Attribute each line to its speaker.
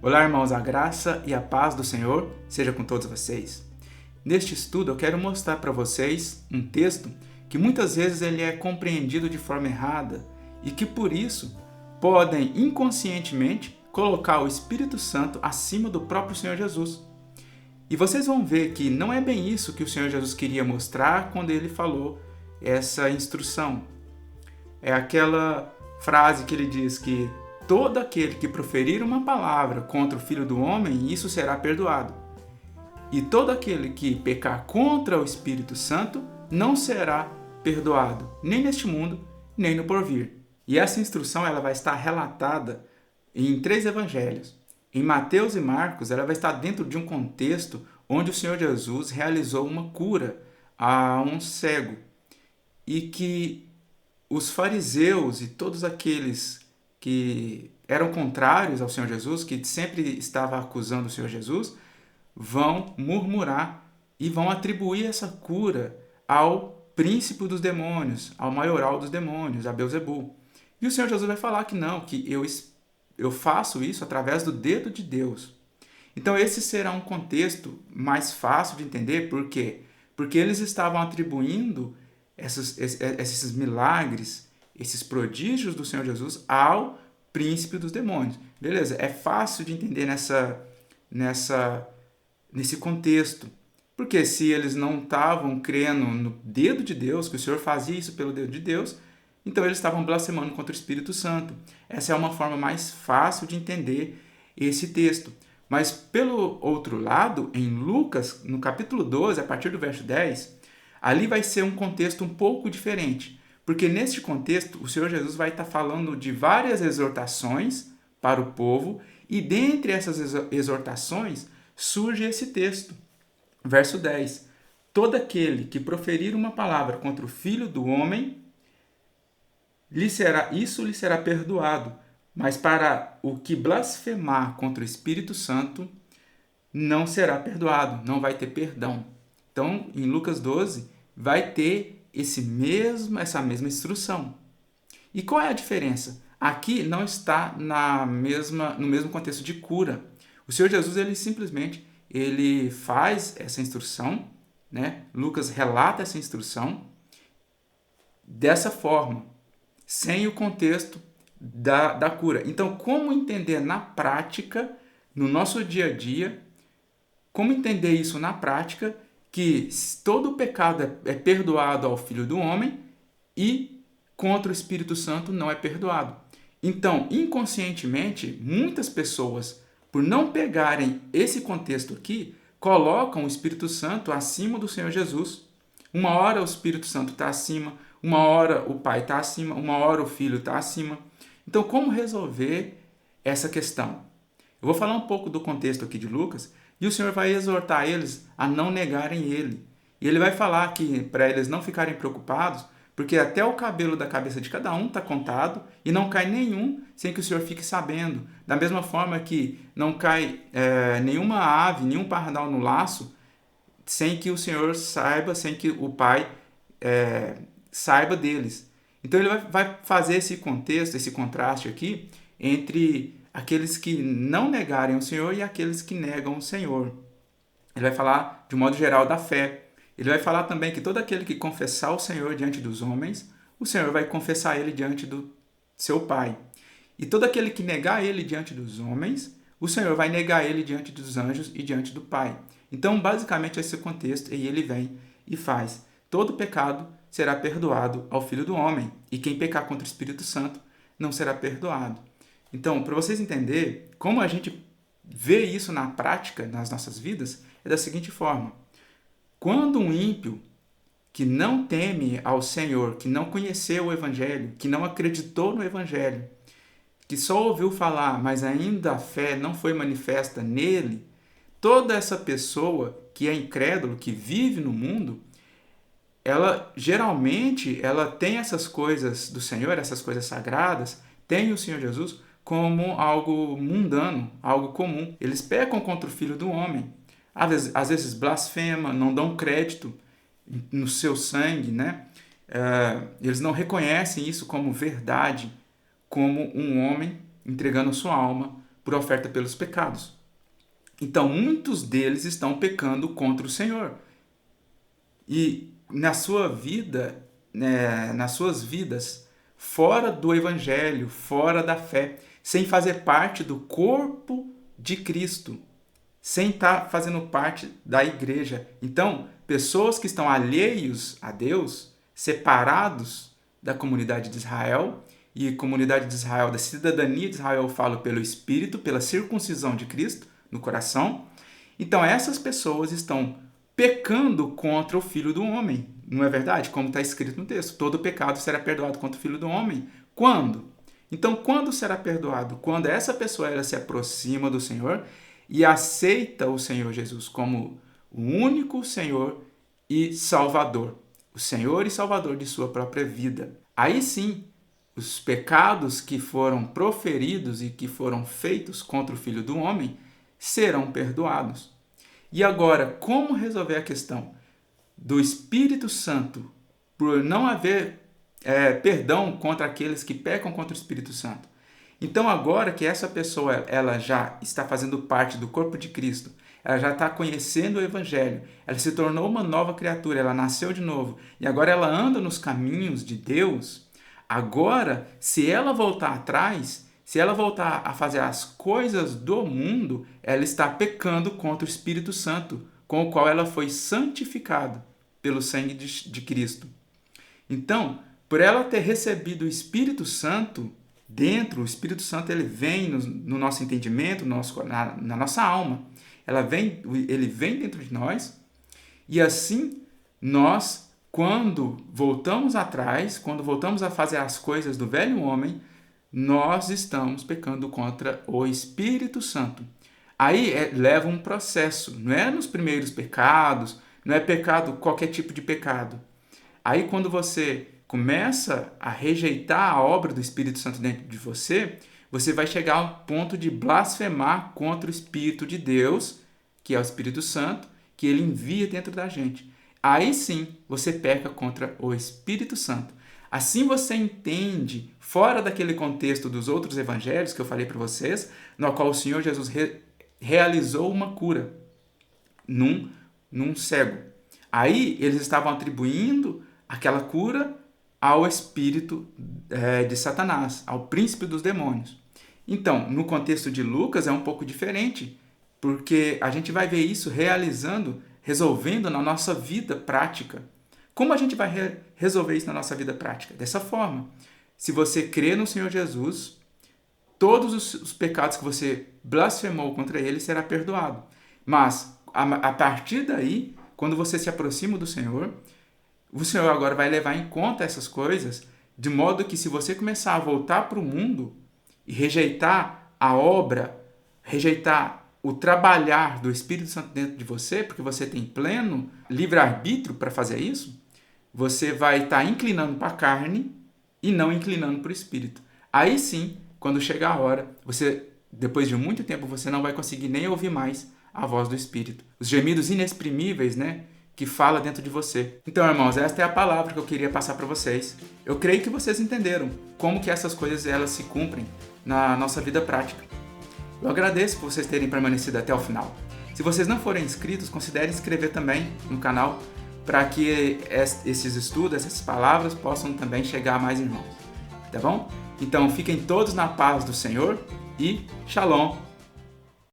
Speaker 1: Olá, irmãos, a graça e a paz do Senhor seja com todos vocês. Neste estudo eu quero mostrar para vocês um texto que muitas vezes ele é compreendido de forma errada e que por isso podem inconscientemente colocar o Espírito Santo acima do próprio Senhor Jesus. E vocês vão ver que não é bem isso que o Senhor Jesus queria mostrar quando ele falou essa instrução. É aquela frase que ele diz que todo aquele que proferir uma palavra contra o Filho do Homem, isso será perdoado. E todo aquele que pecar contra o Espírito Santo não será perdoado, nem neste mundo, nem no porvir. E essa instrução ela vai estar relatada em 3 evangelhos. Em Mateus e Marcos, ela vai estar dentro de um contexto onde o Senhor Jesus realizou uma cura a um cego. E que os fariseus e todos aqueles que eram contrários ao Senhor Jesus, que sempre estavam acusando o Senhor Jesus, vão murmurar e vão atribuir essa cura ao príncipe dos demônios, ao maioral dos demônios, a Belzebu. E o Senhor Jesus vai falar que não, que eu faço isso através do dedo de Deus. Então esse será um contexto mais fácil de entender, por quê? Porque eles estavam atribuindo esses milagres, esses prodígios do Senhor Jesus ao príncipe dos demônios. Beleza, é fácil de entender nesse contexto. Porque se eles não estavam crendo no dedo de Deus, que o Senhor fazia isso pelo dedo de Deus, então eles estavam blasfemando contra o Espírito Santo. Essa é uma forma mais fácil de entender esse texto. Mas pelo outro lado, em Lucas, no capítulo 12, a partir do verso 10, ali vai ser um contexto um pouco diferente. Porque neste contexto, o Senhor Jesus vai estar falando de várias exortações para o povo, e dentre essas exortações surge esse texto. Verso 10. Todo aquele que proferir uma palavra contra o Filho do Homem, isso lhe será perdoado. Mas para o que blasfemar contra o Espírito Santo, não será perdoado, não vai ter perdão. Então, em Lucas 12, vai ter essa mesma instrução. E qual é a diferença? Aqui não está no mesmo contexto de cura. O Senhor Jesus, ele simplesmente faz essa instrução, né? Lucas relata essa instrução dessa forma, sem o contexto da cura. Então, como entender na prática, no nosso dia a dia, como entender isso na prática, que todo o pecado é perdoado ao Filho do Homem e contra o Espírito Santo não é perdoado. Então, inconscientemente, muitas pessoas, por não pegarem esse contexto aqui, colocam o Espírito Santo acima do Senhor Jesus. Uma hora o Espírito Santo está acima, uma hora o Pai está acima, uma hora o Filho está acima. Então, como resolver essa questão? Eu vou falar um pouco do contexto aqui de Lucas, e o Senhor vai exortar eles a não negarem Ele. E Ele vai falar que para eles não ficarem preocupados, porque até o cabelo da cabeça de cada um está contado e não cai nenhum sem que o Senhor fique sabendo. Da mesma forma que não cai nenhuma ave, nenhum pardal no laço, sem que o Senhor saiba, sem que o Pai saiba deles. Então ele vai fazer esse contexto, esse contraste aqui entre aqueles que não negarem o Senhor e aqueles que negam o Senhor. Ele vai falar, de modo geral, da fé. Ele vai falar também que todo aquele que confessar o Senhor diante dos homens, o Senhor vai confessar ele diante do seu Pai. E todo aquele que negar ele diante dos homens, o Senhor vai negar ele diante dos anjos e diante do Pai. Então, basicamente, esse é o contexto, e ele vem e faz. Todo pecado será perdoado ao Filho do Homem, e quem pecar contra o Espírito Santo não será perdoado. Então, para vocês entenderem como a gente vê isso na prática, nas nossas vidas, é da seguinte forma. Quando um ímpio que não teme ao Senhor, que não conheceu o Evangelho, que não acreditou no Evangelho, que só ouviu falar, mas ainda a fé não foi manifesta nele, toda essa pessoa que é incrédulo, que vive no mundo, ela geralmente tem essas coisas do Senhor, essas coisas sagradas, tem o Senhor Jesus como algo mundano, algo comum. Eles pecam contra o Filho do Homem. Às vezes blasfemam, não dão crédito no seu sangue, né? Eles não reconhecem isso como verdade, como um homem entregando sua alma por oferta pelos pecados. Então, muitos deles estão pecando contra o Senhor. E na sua vida, nas suas vidas, fora do Evangelho, fora da fé, sem fazer parte do corpo de Cristo, sem estar fazendo parte da igreja. Então, pessoas que estão alheios a Deus, separados da comunidade de Israel, e comunidade de Israel, da cidadania de Israel, eu falo pelo Espírito, pela circuncisão de Cristo no coração. Então, essas pessoas estão pecando contra o Filho do Homem. Não é verdade? Como está escrito no texto. Todo pecado será perdoado contra o Filho do Homem. Quando? Então, quando será perdoado? Quando essa pessoa ela se aproxima do Senhor e aceita o Senhor Jesus como o único Senhor e Salvador. O Senhor e Salvador de sua própria vida. Aí sim, os pecados que foram proferidos e que foram feitos contra o Filho do Homem serão perdoados. E agora, como resolver a questão do Espírito Santo por não haver perdão contra aqueles que pecam contra o Espírito Santo? Então, agora que essa pessoa ela já está fazendo parte do corpo de Cristo, ela já está conhecendo o Evangelho, ela se tornou uma nova criatura, ela nasceu de novo, e agora ela anda nos caminhos de Deus. Agora, se ela voltar atrás, se ela voltar a fazer as coisas do mundo, ela está pecando contra o Espírito Santo, com o qual ela foi santificada pelo sangue de Cristo. Então, por ela ter recebido o Espírito Santo dentro, o Espírito Santo ele vem no nosso entendimento, na nossa alma. Ele vem dentro de nós e assim nós, quando voltamos atrás, quando voltamos a fazer as coisas do velho homem, nós estamos pecando contra o Espírito Santo. Aí leva um processo, não é nos primeiros pecados, não é pecado, qualquer tipo de pecado. Aí quando você começa a rejeitar a obra do Espírito Santo dentro de você, você vai chegar ao ponto de blasfemar contra o Espírito de Deus, que é o Espírito Santo, que ele envia dentro da gente. Aí sim você peca contra o Espírito Santo. Assim você entende, fora daquele contexto dos outros evangelhos que eu falei para vocês, no qual o Senhor Jesus realizou uma cura num cego. Aí eles estavam atribuindo aquela cura ao espírito de Satanás, ao príncipe dos demônios. Então, no contexto de Lucas é um pouco diferente, porque a gente vai ver isso resolvendo na nossa vida prática. Como a gente vai resolver isso na nossa vida prática? Dessa forma. Se você crê no Senhor Jesus, todos os pecados que você blasfemou contra ele será perdoado. Mas, a partir daí, quando você se aproxima do Senhor, o Senhor agora vai levar em conta essas coisas, de modo que se você começar a voltar para o mundo e rejeitar a obra, rejeitar o trabalhar do Espírito Santo dentro de você, porque você tem pleno livre-arbítrio para fazer isso, você vai estar inclinando para a carne e não inclinando para o Espírito. Aí sim, quando chegar a hora, depois de muito tempo, você não vai conseguir nem ouvir mais a voz do Espírito. Os gemidos inexprimíveis, que fala dentro de você. Então, irmãos, esta é a palavra que eu queria passar para vocês. Eu creio que vocês entenderam como que essas coisas elas se cumprem na nossa vida prática. Eu agradeço por vocês terem permanecido até o final. Se vocês não forem inscritos, considerem se inscrever também no canal para que esses estudos, essas palavras possam também chegar a mais irmãos. Tá bom? Então, fiquem todos na paz do Senhor e Shalom!